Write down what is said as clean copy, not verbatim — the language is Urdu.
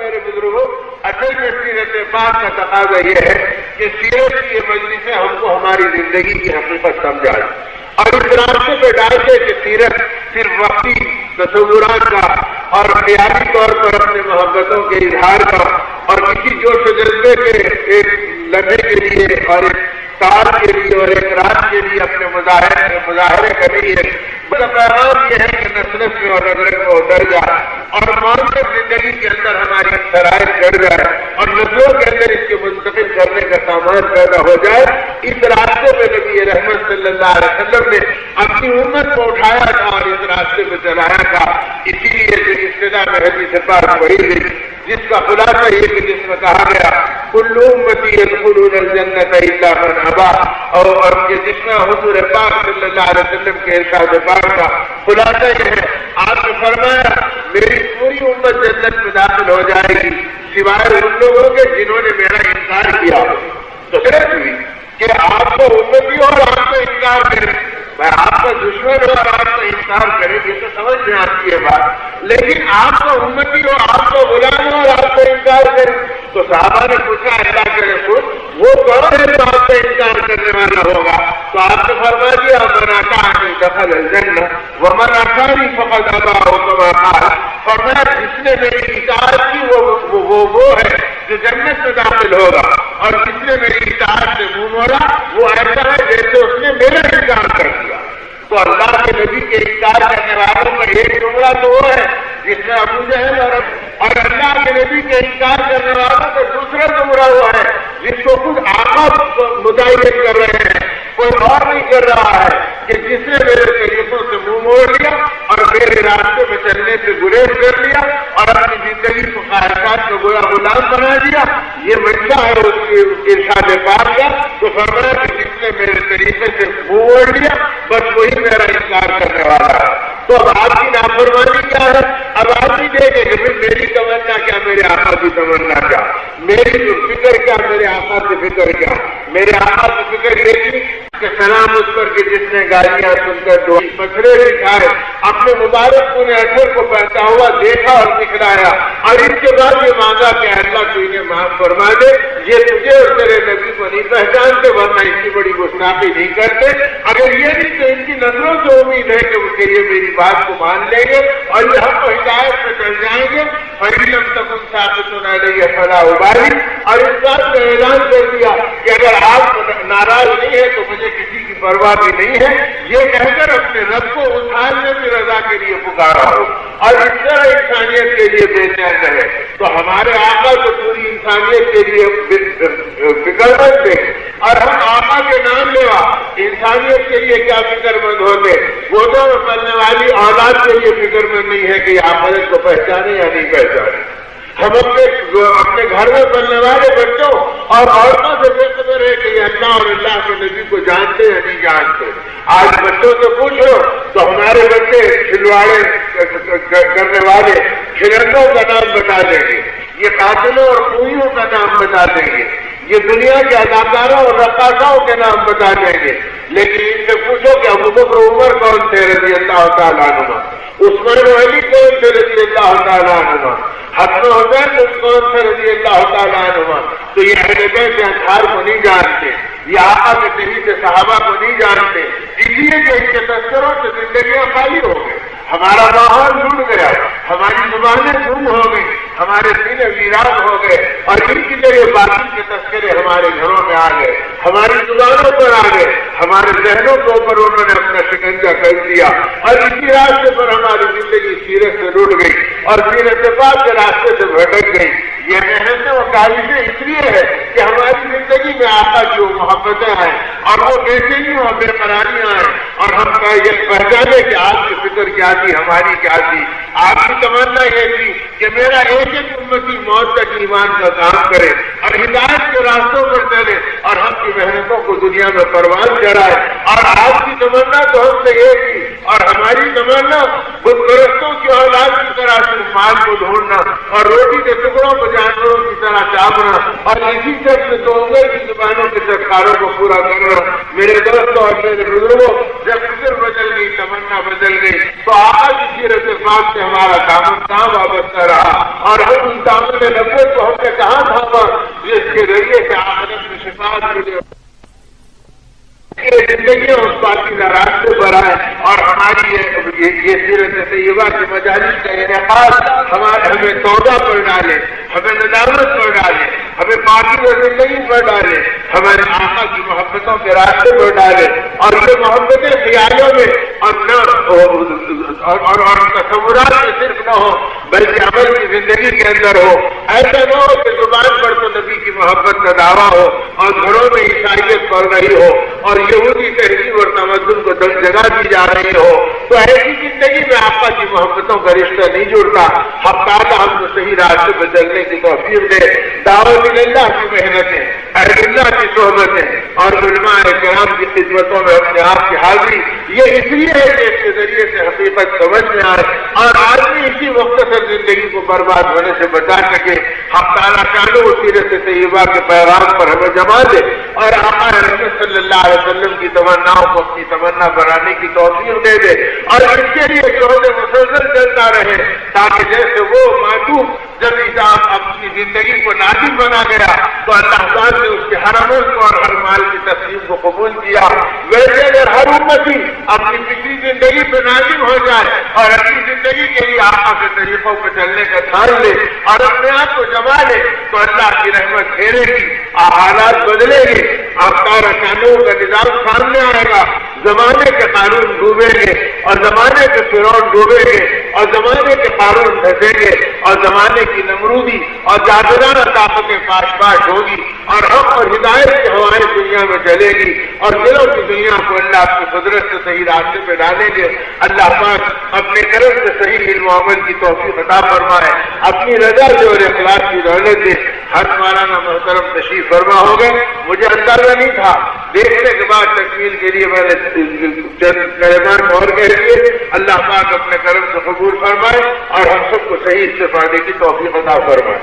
میرے بزرگوں، اصل میں سیرت پاک کا تقاضا یہ ہے کہ سیرت کی یہ مجلسیں ہم کو ہماری زندگی کی حقیقت سمجھائیں اور اس راستے پہ ڈالتے کہ سیرت صرف وقتی تصورات کا اور خیالی طور پر اپنے محبتوں کے اظہار کا اور کسی جوش و جذبے کے ایک لمحے کے لیے اور ایک سال کے لیے اور ایک رات کے لیے اپنے مظاہرے کا نہیں ہے، بڑا پیغام یہ ہے کہ نسلت میں اور نظر میں اتر جائے اور معاشرے زندگی کے اندر ہماری شرائط چڑھ جائے اور نسلوں کے اندر اس کے منتقل کرنے کا سامان پیدا ہو جائے۔ اس راستے پہ نبی رحمت صلی اللہ علیہ وسلم نے اپنی امت کو اٹھایا تھا اور اس راستے پہ چلایا تھا۔ اسی لیے جو ابتدا میں حدیث پاک پڑھی گئی جس کا خلاصہ یہ کہ جس میں کہا گیا کل امتی یدخلون الجنۃ الا من ابا، اور جس میں حضور پاک صلی اللہ علیہ وسلم کے ارشاد پاک کا خلاصہ یہ ہے، آپ نے فرمایا میری پوری امت جنت میں داخل ہو جائے گی سوائے ان لوگوں کے جنہوں نے میرا انکار کیا ہو۔ تو صرف ہوئی کہ آپ کو امتی ہو اور آپ کو انکار کرے، میں آپ کا دشمن ہو اور آپ کا انکار کرے، یہ تو سمجھ میں آتی ہے بات، لیکن آپ کا امتی ہو، آپ کو غلام ہو اور آپ کو انکار کرے۔ تو صحابہ نے پوچھا اللہ کے رسول وہ کون ہے جو آپ کا انکار کرنے والا ہوگا؟ تو آپ نے فرما دیا من اطاعنی دخل الجنہ ومن عصانی فقد ابا کما قال، فرمایا جس نے میری اطاعت کی وہ ہے جو جنت میں داخل ہوگا، اور جس نے میری اطاعت سے منہ موڑا وہ ایسا ہے جیسے اس نے میرا انکار کر دیا۔ تو اللہ کے نبی کے انکار کرنے والوں کا ایک جملہ تو وہ ہے جس میں ابو جہل اور اللہ کے نبی کے انکار کرنے والوں کا دوسرا جملہ ہوا ہے جس کو خود آقا متعین کر رہے ہیں، کوئی اور نہیں کر رہا ہے، کہ جس نے میرے طریقوں سے منہ موڑ لیا اور میرے راستے میں چلنے سے گریز کر لیا اور اپنی زندگی کو خواہشات کو گویا غلام بنا دیا، یہ منشا ہے اس کے ارشاد پاک کا۔ تو فرمایا کہ جس نے میرے طریقے سے منہ موڑ لیا بس وہی میرا انکار کرنے والا ہے۔ تو اب آپ کی نافرمانی کیا ہے؟ اب آپ بھی دیکھیں کہ میری تمنا کیا، میرے آقا کی تمنا کیا، میری فکر کیا، میرے آقا کی فکر کیا۔ میرے آقا کی فکر یہ تھی کہ سلام اس پر کہ جس نے گالیاں سن کر دو مسئلے دکھائے، اپنے مبارک پورے اثر کو بہتا ہوا دیکھا اور دکھلایا، اور اس کے بعد یہ مانگا کہ اللہ تو انہیں معاف فرما دے، یہ تجھے اور تیرے نبی کو نہیں پہچانتے ورنہ اس کی بڑی گستاخی نہیں کرتے۔ اگر یہ نہیں تو ان کی نظروں سے امید ہے کہ یہ میری بات کو مان لیں گے اور یہ ہم کو ہدایت پہ چل جائیں گے۔ فَإِلَّمْ تَكُنْ ثَابِتٌ عَلَيَّ فَلَا أُبَالِي، اور اس بات کا اعلان کر دیا کہ اگر آپ ناراض نہیں ہے تو مجھے کسی کی پرواہ بھی نہیں ہے، یہ کہہ کر اپنے رب کو اس حال میں بھی رضا کے لیے پکارا ہو اور اس طرح انسانیت کے لیے بے چین رہے۔ تو ہمارے آقا تو پوری انسانیت کے لیے فکر مند تھے، اور ہم آقا کے نام لیوا انسانیت کے لیے کیا فکر مند ہوتے، گودوں میں پلنے والی اولاد کے لیے فکر مند نہیں ہے کہ یہ آخرت کو پہچانے یا نہیں پہچانے۔ ہم اپنے گھر میں پلنے والے بچوں اور عورتوں سے بے خبر ہے کہ یہ اللہ اور اللہ کے نبی کو جانتے یا نہیں جانتے۔ آج بچوں سے پوچھو تو ہمارے بچے کھلواڑے کرنے والے کھلندوں کا نام بتا دیں گے، یہ قاتلوں اور خوئیوں کا نام بتا دیں گے، یہ دنیا کے اداکاروں اور رقاصوں کے نام بتا دیں گے، لیکن ان سے پوچھو کہ ابو بکر عمر کون تھے رضی اللہ تعالیٰ عنہ، عثمان و علی کون تھے رضی اللہ تعالیٰ عنہ، حسن حسین کون تھے رضی اللہ تعالیٰ عنہ، تو یہ اہل بیت اطہار کو نہیں جانتے، یہ آقا کے طریقے صحابہ کو نہیں جانتے، اس لیے کہ ان کے تذکروں سے زندگیاں خالی ہو گئی، ہمارا ماحول ٹوٹ گیا، ہماری زبانیں گم ہو گئی، ہمارے سینے ویران ہو گئے، اور ان کی جگہ باطل کے تذکرے ہمارے گھروں میں آ گئے، ہماری زبانوں پر آ گئے، ہمارے ذہنوں کے اوپر انہوں نے اپنا شکنجہ کر دیا، اور اسی راستے پر ہماری زندگی سیرت سے روٹ گئی اور سیرت پاک کے راستے سے بھٹک گئی۔ یہ محنتیں اور کاوشیں اس لیے ہے کہ ہماری زندگی میں آقا کی وہ محبتیں ہیں اور وہ بے چینیاں اور بے قراریاں ہیں، اور ہم کا یہ پہچانے کہ آپ کی فکر کیا تھی، ہماری کیا تھی۔ آپ کی تمنا یہ تھی کہ میرا ایک ایک امتی موت تک ایمان کا کام کرے اور ہدایت کے راستوں پر چلے اور ہم کی محنتوں کو دنیا میں پروان چڑھائے، اور آپ کی تمنا تو ہم سے یہ تھی اور ہماری تمنا بت پرستوں کی اولاد کی طرح صرف مال کو ڈھونڈنا اور روٹی کے ٹکڑوں کو جانوروں کی طرح چاپنا اور اسی طرح سے دو انگل کی زبانوں کے چٹکاروں کو پورا کرنا۔ میرے دوستوں اور میرے بزرگوں، جب فکر بدل گئی، تمنا بدل گئی، تو آج کی سیرت پاک سے ہمارا دامن کہاں وابستہ رہا، اور ہم ان حسن نبوت کو ہم نے کہاں تھاما، جس کے ذریعے سے آخرت میں شفاعت ملے، زندگی اس پاکیزہ راستے پر آئے، اور ہماری یہ سیرت طیبہ کی مجالس کا انعقاد ہمیں توبہ پر ڈالے، ہمیں ندامت پر ڈالے، ہمیں پاکیزہ زندگی پر ڈالے، ہمارے آقا کی محبتوں کے راستے پر ڈالے، اور یہ محبتیں خیالوں میں اور تصورات میں صرف نہ ہو بلکہ عمل کی زندگی کے اندر ہو۔ ایسا نہ ہو کہ زبان پر تو نبی کی محبت کا دعویٰ ہو اور گھروں میں عیسائیت پڑ رہی ہو اور یہودی تہذیب اور تمدن کو جگہ دی جا رہی ہو، تو ایسی زندگی میں آقا کی محبتوں کا رشتہ نہیں جڑتا۔ حق تعالیٰ ہم کو صحیح راستے پہ چلنے کی توفیق دے۔ دعوت اللہ کی محنتیں، اہل اللہ کی صحبتیں اور علماء کرام کی خدمتوں میں اپنے آپ کی حاضری، یہ اس لیے ہے کہ اس کے ذریعے سے حقیقت سمجھ میں آئے اور آدمی اسی مختصر زندگی کو برباد ہونے سے بچا سکے۔ حق تعالیٰ چاہے وہ سیرت طیبہ کے پیغام پر ہمیں جما دے اور آقا رسول صلی اللہ علیہ وسلم کی تمناؤں کو اپنی تمنا بنانے کی توفیق دے دے، اور اس کے لیے جہد مسلسل چلتا رہے، تاکہ جیسے وہ معصوم جب اپنی زندگی کو نازم بنا گیا تو اللہ تعالیٰ نے اس کے ہر عمل کو اور ہر مال کی تقسیم کو قبول کیا، ویسے اگر ہر امتی اپنی پچھلی زندگی پہ نازم ہو جائے اور اپنی زندگی کے لیے آقا کے طریقوں پہ چلنے کا ٹھان لے اور اپنے آپ کو جما لے تو اللہ کی رحمت پھیرے گی، حالات بدلے گی، افکار قانون کا نظام سامنے آئے گا، زمانے کے قانون ڈوبیں گے اور زمانے کے فرعون ڈوبیں گے اور زمانے کے قانون دھسیں گے اور زمانے کی نمرودی اور جادرانہ طاقتیں پاش پاش ہوگی اور حق اور ہدایت کی ہوائیں دنیا میں چلے گی اور دلوں کی دنیا کو اللہ اپنی قدرت سے صحیح راستے پہ ڈالیں گے۔ اللہ پاک اپنے کرم سے صحیح علم و عمل کی توفیق عطا فرمائے، اپنی رضا سے اور اخلاص کی دولت سے۔ ہر مولانا محترم تشریف فرما ہو گئے، مجھے اندازہ نہیں تھا، دیکھنے کے بعد تکمیل کے لیے میں نے چند کلمات اور کہہ دیے۔ اللہ پاک اپنے کرم سے قبول فرمائے اور ہم سب کو صحیح استفادے کی توفیق عطا فرمائے۔